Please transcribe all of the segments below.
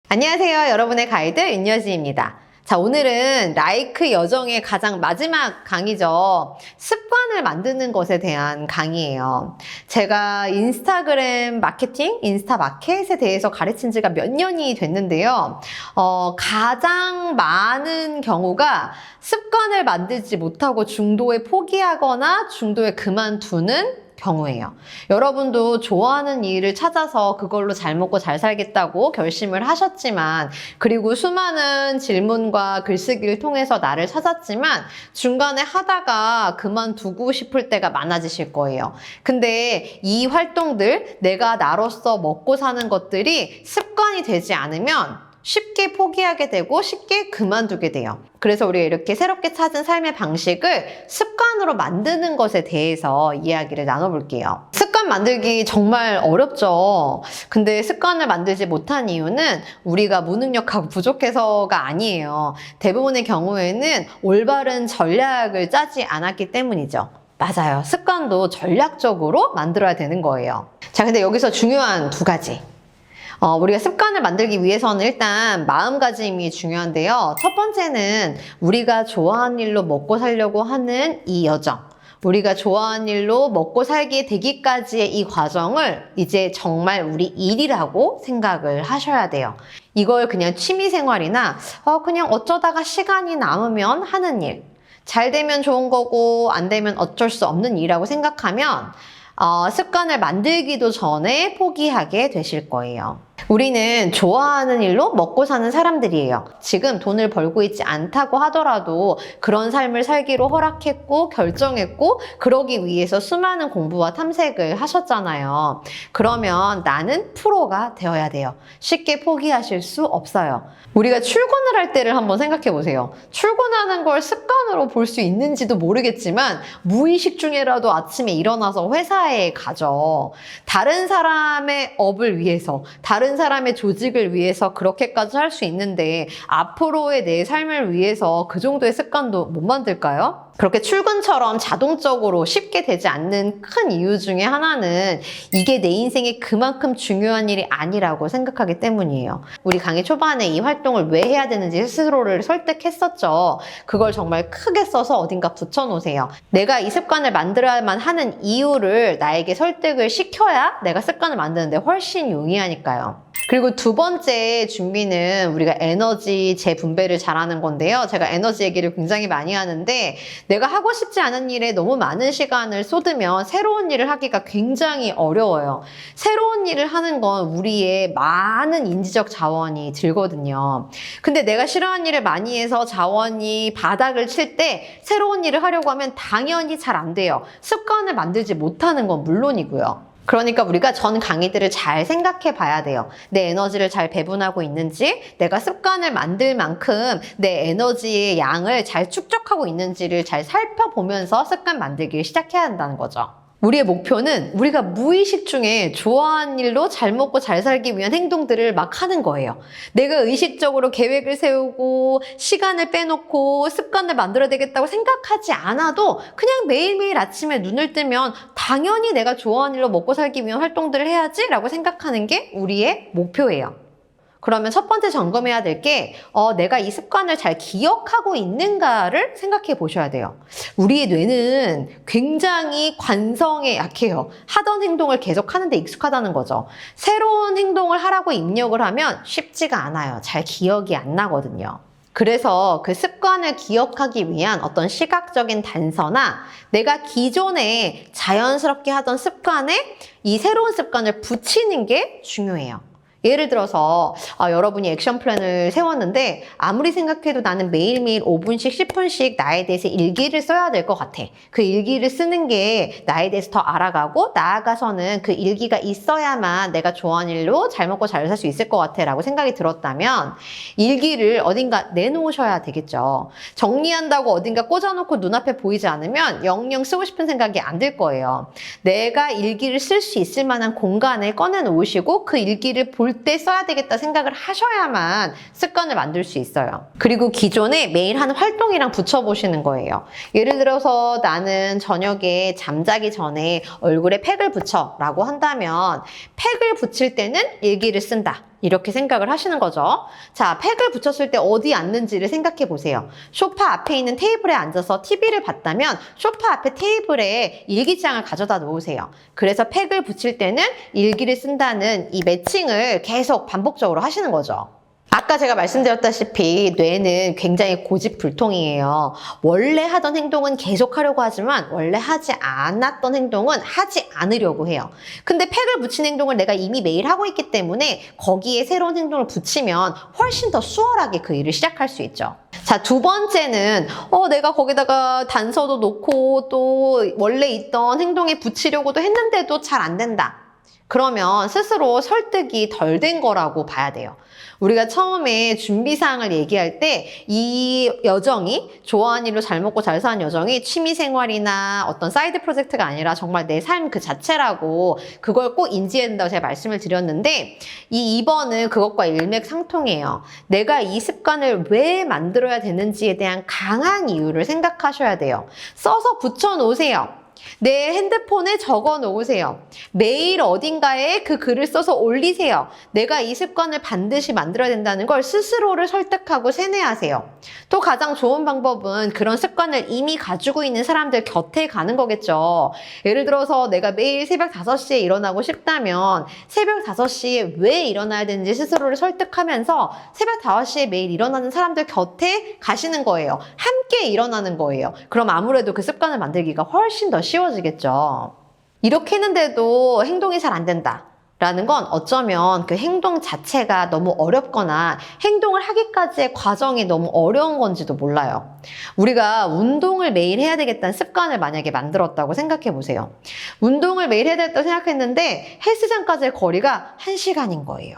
안녕하세요. 여러분의 가이드 윤여진입니다. 자, 오늘은 라이크 여정의 가장 마지막 강의죠. 습관을 만드는 것에 대한 강의예요. 제가 인스타그램 마케팅, 인스타 마켓에 대해서 가르친 지가 몇 년이 됐는데요. 가장 많은 경우가 습관을 만들지 못하고 중도에 포기하거나 중도에 그만두는 경우예요. 여러분도 좋아하는 일을 찾아서 그걸로 잘 먹고 잘 살겠다고 결심을 하셨지만, 그리고 수많은 질문과 글쓰기를 통해서 나를 찾았지만 중간에 하다가 그만두고 싶을 때가 많아지실 거예요. 근데 이 활동들, 내가 나로서 먹고 사는 것들이 습관이 되지 않으면 쉽게 포기하게 되고 쉽게 그만두게 돼요. 그래서 우리가 이렇게 새롭게 찾은 삶의 방식을 습관으로 만드는 것에 대해서 이야기를 나눠볼게요. 습관 만들기 정말 어렵죠. 근데 습관을 만들지 못한 이유는 우리가 무능력하고 부족해서가 아니에요. 대부분의 경우에는 올바른 전략을 짜지 않았기 때문이죠. 맞아요. 습관도 전략적으로 만들어야 되는 거예요. 자, 근데 여기서 중요한 두 가지. 우리가 습관을 만들기 위해서는 일단 마음가짐이 중요한데요. 첫 번째는 우리가 좋아하는 일로 먹고 살려고 하는 이 여정, 우리가 좋아하는 일로 먹고 살게 되기까지의 이 과정을 이제 정말 우리 일이라고 생각을 하셔야 돼요. 이걸 그냥 취미생활이나 그냥 어쩌다가 시간이 남으면 하는 일, 잘 되면 좋은 거고 안 되면 어쩔 수 없는 일이라고 생각하면 습관을 만들기도 전에 포기하게 되실 거예요. 우리는 좋아하는 일로 먹고 사는 사람들이에요. 지금 돈을 벌고 있지 않다고 하더라도 그런 삶을 살기로 허락했고 결정했고, 그러기 위해서 수많은 공부와 탐색을 하셨잖아요. 그러면 나는 프로가 되어야 돼요. 쉽게 포기하실 수 없어요. 우리가 출근을 할 때를 한번 생각해 보세요. 출근하는 걸 습관으로 볼 수 있는지도 모르겠지만 무의식 중에라도 아침에 일어나서 회사에 가죠. 다른 사람의 업을 위해서, 다른 사람의 조직을 위해서 그렇게까지 할 수 있는데 앞으로의 내 삶을 위해서 그 정도의 습관도 못 만들까요? 그렇게 출근처럼 자동적으로 쉽게 되지 않는 큰 이유 중에 하나는 이게 내 인생에 그만큼 중요한 일이 아니라고 생각하기 때문이에요. 우리 강의 초반에 이 활동을 왜 해야 되는지 스스로를 설득했었죠. 그걸 정말 크게 써서 어딘가 붙여놓으세요. 내가 이 습관을 만들어야만 하는 이유를 나에게 설득을 시켜야 내가 습관을 만드는데 훨씬 용이하니까요. 그리고 두 번째 준비는 우리가 에너지 재분배를 잘하는 건데요. 제가 에너지 얘기를 굉장히 많이 하는데, 내가 하고 싶지 않은 일에 너무 많은 시간을 쏟으면 새로운 일을 하기가 굉장히 어려워요. 새로운 일을 하는 건 우리의 많은 인지적 자원이 들거든요. 근데 내가 싫어하는 일을 많이 해서 자원이 바닥을 칠 때 새로운 일을 하려고 하면 당연히 잘 안 돼요. 습관을 만들지 못하는 건 물론이고요. 그러니까 우리가 전 강의들을 잘 생각해 봐야 돼요. 내 에너지를 잘 배분하고 있는지, 내가 습관을 만들 만큼 내 에너지의 양을 잘 축적하고 있는지를 잘 살펴보면서 습관 만들기를 시작해야 한다는 거죠. 우리의 목표는 우리가 무의식 중에 좋아하는 일로 잘 먹고 잘 살기 위한 행동들을 막 하는 거예요. 내가 의식적으로 계획을 세우고 시간을 빼놓고 습관을 만들어야 되겠다고 생각하지 않아도 그냥 매일매일 아침에 눈을 뜨면 당연히 내가 좋아하는 일로 먹고 살기 위한 활동들을 해야지 라고 생각하는 게 우리의 목표예요. 그러면 첫 번째 점검해야 될 게 내가 이 습관을 잘 기억하고 있는가를 생각해 보셔야 돼요. 우리의 뇌는 굉장히 관성에 약해요. 하던 행동을 계속 하는데 익숙하다는 거죠. 새로운 행동을 하라고 입력을 하면 쉽지가 않아요. 잘 기억이 안 나거든요. 그래서 그 습관을 기억하기 위한 어떤 시각적인 단서나 내가 기존에 자연스럽게 하던 습관에 이 새로운 습관을 붙이는 게 중요해요. 예를 들어서 여러분이 액션 플랜을 세웠는데 아무리 생각해도 나는 매일매일 5분씩 10분씩 나에 대해서 일기를 써야 될 것 같아. 그 일기를 쓰는 게 나에 대해서 더 알아가고 나아가서는 그 일기가 있어야만 내가 좋아하는 일로 잘 먹고 잘 살 수 있을 것 같아 라고 생각이 들었다면 일기를 어딘가 내놓으셔야 되겠죠. 정리한다고 어딘가 꽂아놓고 눈앞에 보이지 않으면 영영 쓰고 싶은 생각이 안 들 거예요. 내가 일기를 쓸 수 있을 만한 공간을 꺼내놓으시고 그 일기를 볼 때 써야 되겠다 생각을 하셔야만 습관을 만들 수 있어요. 그리고 기존에 매일 하는 활동이랑 붙여보시는 거예요. 예를 들어서 나는 저녁에 잠자기 전에 얼굴에 팩을 붙여 라고 한다면 팩을 붙일 때는 일기를 쓴다. 이렇게 생각을 하시는 거죠. 자, 팩을 붙였을 때 어디 앉는지를 생각해 보세요. 소파 앞에 있는 테이블에 앉아서 TV를 봤다면 소파 앞에 테이블에 일기장을 가져다 놓으세요. 그래서 팩을 붙일 때는 일기를 쓴다는 이 매칭을 계속 반복적으로 하시는 거죠. 아까 제가 말씀드렸다시피 뇌는 굉장히 고집불통이에요. 원래 하던 행동은 계속하려고 하지만 원래 하지 않았던 행동은 하지 않으려고 해요. 근데 팩을 붙인 행동을 내가 이미 매일 하고 있기 때문에 거기에 새로운 행동을 붙이면 훨씬 더 수월하게 그 일을 시작할 수 있죠. 자, 두 번째는 내가 거기다가 단서도 놓고 또 원래 있던 행동에 붙이려고도 했는데도 잘 안 된다. 그러면 스스로 설득이 덜 된 거라고 봐야 돼요. 우리가 처음에 준비사항을 얘기할 때 이 여정이 좋아하는 일로 잘 먹고 잘 사는 여정이 취미생활이나 어떤 사이드 프로젝트가 아니라 정말 내 삶 그 자체라고 그걸 꼭 인지해야 된다고 제가 말씀을 드렸는데 이 2번은 그것과 일맥상통해요. 내가 이 습관을 왜 만들어야 되는지에 대한 강한 이유를 생각하셔야 돼요. 써서 붙여 놓으세요. 내 핸드폰에 적어 놓으세요. 매일 어딘가에 그 글을 써서 올리세요. 내가 이 습관을 반드시 만들어야 된다는 걸 스스로를 설득하고 세뇌하세요. 또 가장 좋은 방법은 그런 습관을 이미 가지고 있는 사람들 곁에 가는 거겠죠. 예를 들어서 내가 매일 새벽 5시에 일어나고 싶다면 새벽 5시에 왜 일어나야 되는지 스스로를 설득하면서 새벽 5시에 매일 일어나는 사람들 곁에 가시는 거예요. 함께 일어나는 거예요. 그럼 아무래도 그 습관을 만들기가 훨씬 더 쉬워지겠죠. 이렇게 했는데도 행동이 잘 안 된다. 라는 건 어쩌면 그 행동 자체가 너무 어렵거나 행동을 하기까지의 과정이 너무 어려운 건지도 몰라요. 우리가 운동을 매일 해야 되겠다는 습관을 만약에 만들었다고 생각해 보세요. 운동을 매일 해야 되겠다고 생각했는데 헬스장까지의 거리가 1시간인 거예요.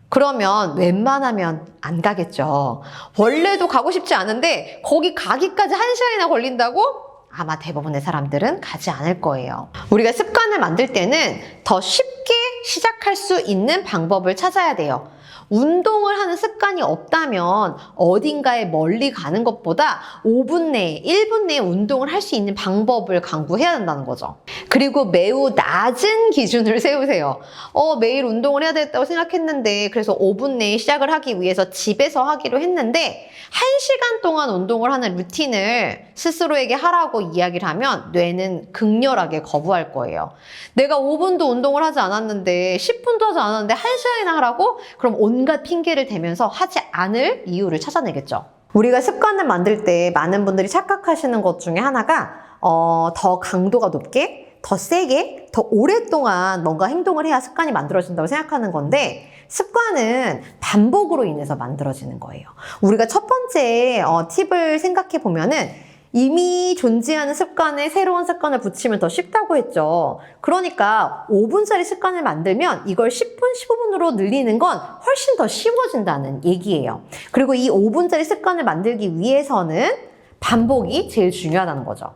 그러면 웬만하면 안 가겠죠. 원래도 가고 싶지 않은데 거기 가기까지 1시간이나 걸린다고? 아마 대부분의 사람들은 가지 않을 거예요. 우리가 습관을 만들 때는 더 쉽게 시작할 수 있는 방법을 찾아야 돼요. 운동을 하는 습관이 없다면 어딘가에 멀리 가는 것보다 5분 내에, 1분 내에 운동을 할 수 있는 방법을 강구해야 된다는 거죠. 그리고 매우 낮은 기준을 세우세요. 매일 운동을 해야 되겠다고 생각했는데 그래서 5분 내에 시작을 하기 위해서 집에서 하기로 했는데 1시간 동안 운동을 하는 루틴을 스스로에게 하라고 이야기를 하면 뇌는 극렬하게 거부할 거예요. 내가 5분도 운동을 하지 않았는데 10분도 하지 않았는데 1시간이나 하라고? 그럼 온갖 핑계를 대면서 하지 않을 이유를 찾아내겠죠. 우리가 습관을 만들 때 많은 분들이 착각하시는 것 중에 하나가 더 강도가 높게, 더 세게, 더 오랫동안 뭔가 행동을 해야 습관이 만들어진다고 생각하는 건데 습관은 반복으로 인해서 만들어지는 거예요. 우리가 첫 번째 팁을 생각해 보면은 이미 존재하는 습관에 새로운 습관을 붙이면 더 쉽다고 했죠. 그러니까 5분짜리 습관을 만들면 이걸 10분, 15분으로 늘리는 건 훨씬 더 쉬워진다는 얘기예요. 그리고 이 5분짜리 습관을 만들기 위해서는 반복이 제일 중요하다는 거죠.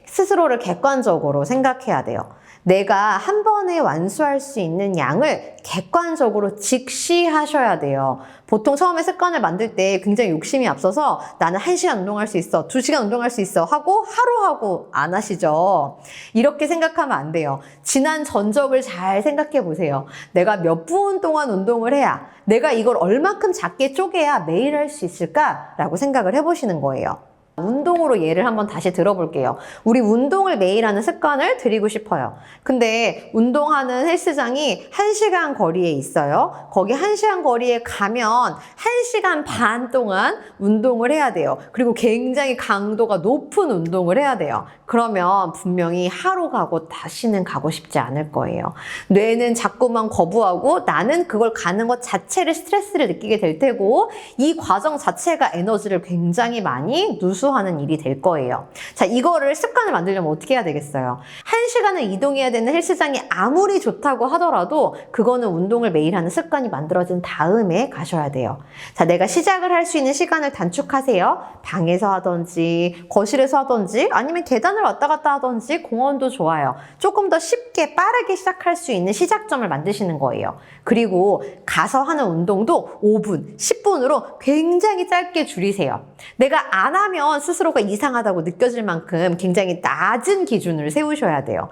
스스로를 객관적으로 생각해야 돼요. 내가 한 번에 완수할 수 있는 양을 객관적으로 직시하셔야 돼요. 보통 처음에 습관을 만들 때 굉장히 욕심이 앞서서 나는 1시간 운동할 수 있어, 2시간 운동할 수 있어 하고 하루 하고 안 하시죠. 이렇게 생각하면 안 돼요. 지난 전적을 잘 생각해 보세요. 내가 몇 분 동안 운동을 해야, 내가 이걸 얼마큼 작게 쪼개야 매일 할 수 있을까라고 생각을 해보시는 거예요. 운동으로 예를 한번 다시 들어볼게요. 우리 운동을 매일 하는 습관을 들이고 싶어요. 근데 운동하는 헬스장이 1시간 거리에 있어요. 거기 1시간 거리에 가면 1시간 반 동안 운동을 해야 돼요. 그리고 굉장히 강도가 높은 운동을 해야 돼요. 그러면 분명히 하루 가고 다시는 가고 싶지 않을 거예요. 뇌는 자꾸만 거부하고 나는 그걸 가는 것 자체를 스트레스를 느끼게 될 테고 이 과정 자체가 에너지를 굉장히 많이 누수하는 일이 될 거예요. 자, 이거를 습관을 만들려면 어떻게 해야 되겠어요? 1시간을 이동해야 되는 헬스장이 아무리 좋다고 하더라도 그거는 운동을 매일 하는 습관이 만들어진 다음에 가셔야 돼요. 자, 내가 시작을 할 수 있는 시간을 단축하세요. 방에서 하든지 거실에서 하든지 아니면 계단을 왔다 갔다 하든지 공원도 좋아요. 조금 더 쉽게 빠르게 시작할 수 있는 시작점을 만드시는 거예요. 그리고 가서 하는 운동도 5분, 10분으로 굉장히 짧게 줄이세요. 내가 안 하면 동안 스스로가 이상하다고 느껴질 만큼 굉장히 낮은 기준을 세우셔야 돼요.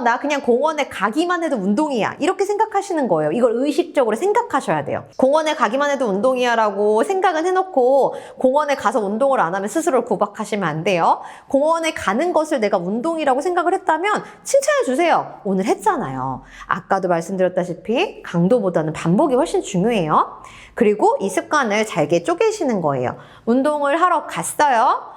나 그냥 공원에 가기만 해도 운동이야. 이렇게 생각하시는 거예요. 이걸 의식적으로 생각하셔야 돼요. 공원에 가기만 해도 운동이야 라고 생각은 해놓고 공원에 가서 운동을 안 하면 스스로를 구박하시면 안 돼요. 공원에 가는 것을 내가 운동이라고 생각을 했다면 칭찬해 주세요. 오늘 했잖아요. 아까도 말씀드렸다시피 강도보다는 반복이 훨씬 중요해요. 그리고 이 습관을 잘게 쪼개시는 거예요. 운동을 하러 갔어요.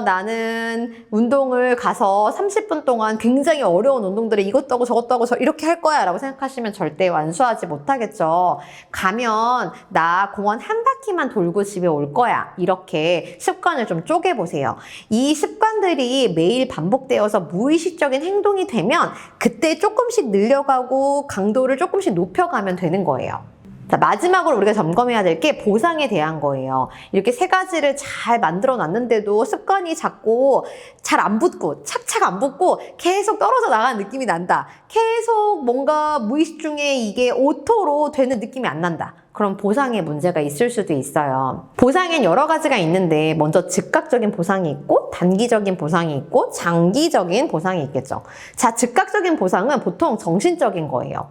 나는 운동을 가서 30분 동안 굉장히 어려운 운동들을 이것도 하고 저것도 하고 이렇게 할 거야 라고 생각하시면 절대 완수하지 못하겠죠. 가면 나 공원 한 바퀴만 돌고 집에 올 거야. 이렇게 습관을 좀 쪼개보세요. 이 습관들이 매일 반복되어서 무의식적인 행동이 되면 그때 조금씩 늘려가고 강도를 조금씩 높여가면 되는 거예요. 자, 마지막으로 우리가 점검해야 될 게 보상에 대한 거예요. 이렇게 세 가지를 잘 만들어 놨는데도 습관이 자꾸 잘 안 붙고 착착 안 붙고 계속 떨어져 나가는 느낌이 난다. 계속 뭔가 무의식 중에 이게 오토로 되는 느낌이 안 난다. 그럼 보상에 문제가 있을 수도 있어요. 보상엔 여러 가지가 있는데 먼저 즉각적인 보상이 있고 단기적인 보상이 있고 장기적인 보상이 있겠죠. 자, 즉각적인 보상은 보통 정신적인 거예요.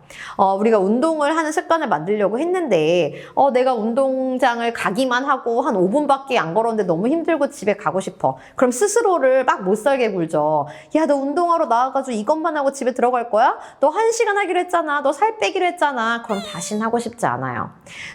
우리가 운동을 하는 습관을 만들려고 했는데 내가 운동장을 가기만 하고 한 5분밖에 안 걸었는데 너무 힘들고 집에 가고 싶어. 그럼 스스로를 막 못 살게 굴죠. 야, 너 운동하러 나와가지고 이것만 하고 집에 들어갈 거야? 너 1시간 하기로 했잖아. 너 살 빼기로 했잖아. 그럼 다신 하고 싶지 않아요.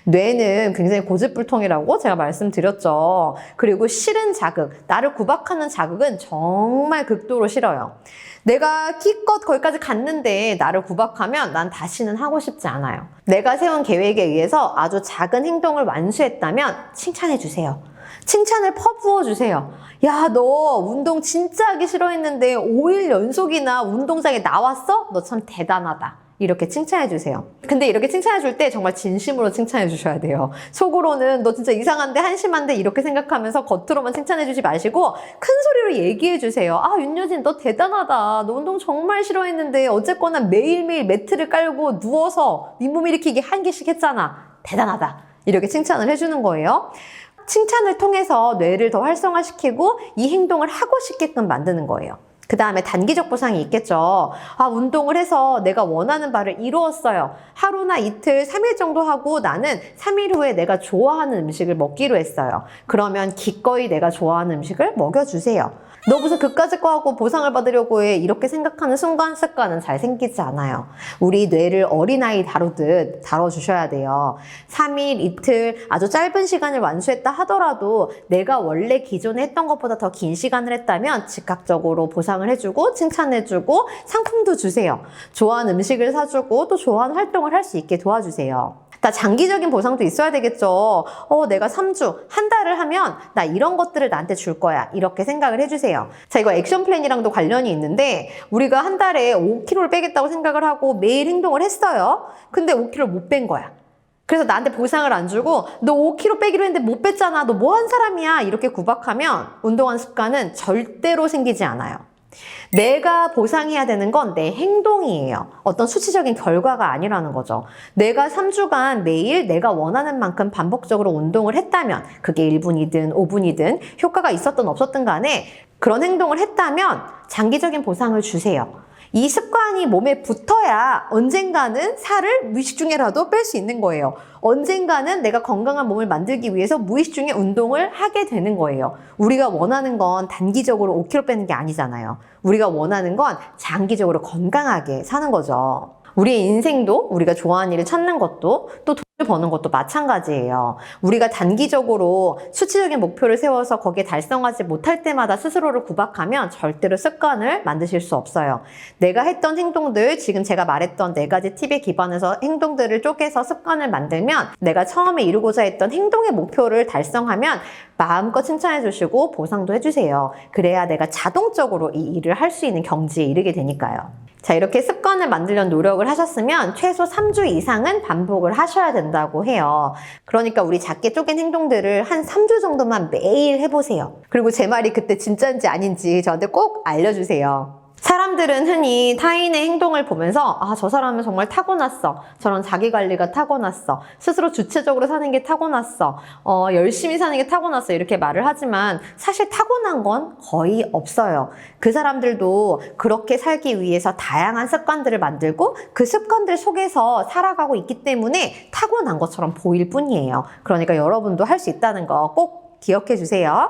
뇌는 굉장히 고집불통이라고 제가 말씀드렸죠. 그리고 싫은 자극, 나를 구박하는 자극은 정말 극도로 싫어요. 내가 기껏 거기까지 갔는데 나를 구박하면 난 다시는 하고 싶지 않아요. 내가 세운 계획에 의해서 아주 작은 행동을 완수했다면 칭찬해 주세요. 칭찬을 퍼부어 주세요. 야, 너 운동 진짜 하기 싫어했는데 5일 연속이나 운동장에 나왔어? 너 참 대단하다. 이렇게 칭찬해 주세요. 근데 이렇게 칭찬해 줄 때 정말 진심으로 칭찬해 주셔야 돼요. 속으로는 너 진짜 이상한데 한심한데 이렇게 생각하면서 겉으로만 칭찬해 주지 마시고 큰 소리로 얘기해 주세요. 아, 윤여진 너 대단하다. 너 운동 정말 싫어했는데 어쨌거나 매일매일 매트를 깔고 누워서 윗몸 일으키기 1개씩 했잖아. 대단하다. 이렇게 칭찬을 해주는 거예요. 칭찬을 통해서 뇌를 더 활성화시키고 이 행동을 하고 싶게끔 만드는 거예요. 그 다음에 단기적 보상이 있겠죠. 아, 운동을 해서 내가 원하는 바를 이루었어요. 하루나 이틀, 3일 정도 하고 나는 3일 후에 내가 좋아하는 음식을 먹기로 했어요. 그러면 기꺼이 내가 좋아하는 음식을 먹여주세요. 너 무슨 그까짓 거 하고 보상을 받으려고 해. 이렇게 생각하는 순간 습관은 잘 생기지 않아요. 우리 뇌를 어린아이 다루듯 다뤄주셔야 돼요. 3일, 이틀 아주 짧은 시간을 완수했다 하더라도 내가 원래 기존에 했던 것보다 더 긴 시간을 했다면 즉각적으로 보상을 해주고 칭찬해주고 상품도 주세요. 좋아하는 음식을 사주고 또 좋아하는 활동을 할 수 있게 도와주세요. 장기적인 보상도 있어야 되겠죠. 내가 3주, 한 달을 하면 나 이런 것들을 나한테 줄 거야. 이렇게 생각을 해주세요. 자, 이거 액션 플랜이랑도 관련이 있는데 우리가 한 달에 5kg를 빼겠다고 생각을 하고 매일 행동을 했어요. 근데 5kg를 못 뺀 거야. 그래서 나한테 보상을 안 주고 너 5kg 빼기로 했는데 못 뺐잖아. 너 뭐 한 사람이야. 이렇게 구박하면 운동하는 습관은 절대로 생기지 않아요. 내가 보상해야 되는 건 내 행동이에요. 어떤 수치적인 결과가 아니라는 거죠. 내가 3주간 매일 내가 원하는 만큼 반복적으로 운동을 했다면 그게 1분이든 5분이든 효과가 있었든 없었든 간에 그런 행동을 했다면 장기적인 보상을 주세요. 이 습관이 몸에 붙어야 언젠가는 살을 무의식 중에라도 뺄 수 있는 거예요. 언젠가는 내가 건강한 몸을 만들기 위해서 무의식 중에 운동을 하게 되는 거예요. 우리가 원하는 건 단기적으로 5kg 빼는 게 아니잖아요. 우리가 원하는 건 장기적으로 건강하게 사는 거죠. 우리의 인생도 우리가 좋아하는 일을 찾는 것도 또 돈을 버는 것도 마찬가지예요. 우리가 단기적으로 수치적인 목표를 세워서 거기에 달성하지 못할 때마다 스스로를 구박하면 절대로 습관을 만드실 수 없어요. 내가 했던 행동들, 지금 제가 말했던 4가지 팁에 기반해서 행동들을 쪼개서 습관을 만들면 내가 처음에 이루고자 했던 행동의 목표를 달성하면 마음껏 칭찬해 주시고 보상도 해주세요. 그래야 내가 자동적으로 이 일을 할 수 있는 경지에 이르게 되니까요. 자, 이렇게 습관을 만들려는 노력을 하셨으면 최소 3주 이상은 반복을 하셔야 된다고 해요. 그러니까 우리 작게 쪼갠 행동들을 한 3주 정도만 매일 해보세요. 그리고 제 말이 그때 진짜인지 아닌지 저한테 꼭 알려주세요. 사람들은 흔히 타인의 행동을 보면서 아, 저 사람은 정말 타고났어. 저런 자기관리가 타고났어. 스스로 주체적으로 사는 게 타고났어. 열심히 사는 게 타고났어. 이렇게 말을 하지만 사실 타고난 건 거의 없어요. 그 사람들도 그렇게 살기 위해서 다양한 습관들을 만들고 그 습관들 속에서 살아가고 있기 때문에 타고난 것처럼 보일 뿐이에요. 그러니까 여러분도 할 수 있다는 거 꼭 기억해 주세요.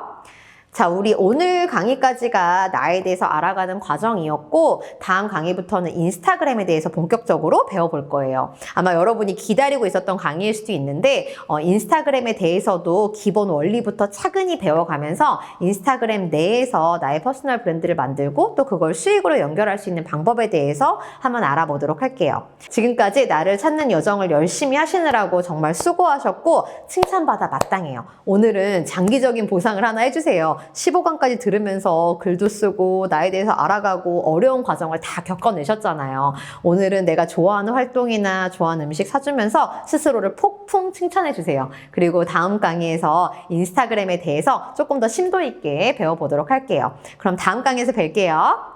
자, 우리 오늘 강의까지가 나에 대해서 알아가는 과정이었고 다음 강의부터는 인스타그램에 대해서 본격적으로 배워볼 거예요. 아마 여러분이 기다리고 있었던 강의일 수도 있는데 인스타그램에 대해서도 기본 원리부터 차근히 배워가면서 인스타그램 내에서 나의 퍼스널 브랜드를 만들고 또 그걸 수익으로 연결할 수 있는 방법에 대해서 한번 알아보도록 할게요. 지금까지 나를 찾는 여정을 열심히 하시느라고 정말 수고하셨고 칭찬받아 마땅해요. 오늘은 장기적인 보상을 하나 해주세요. 15강까지 들으면서 글도 쓰고 나에 대해서 알아가고 어려운 과정을 다 겪어내셨잖아요. 오늘은 내가 좋아하는 활동이나 좋아하는 음식 사주면서 스스로를 폭풍 칭찬해주세요. 그리고 다음 강의에서 인스타그램에 대해서 조금 더 심도 있게 배워보도록 할게요. 그럼 다음 강의에서 뵐게요.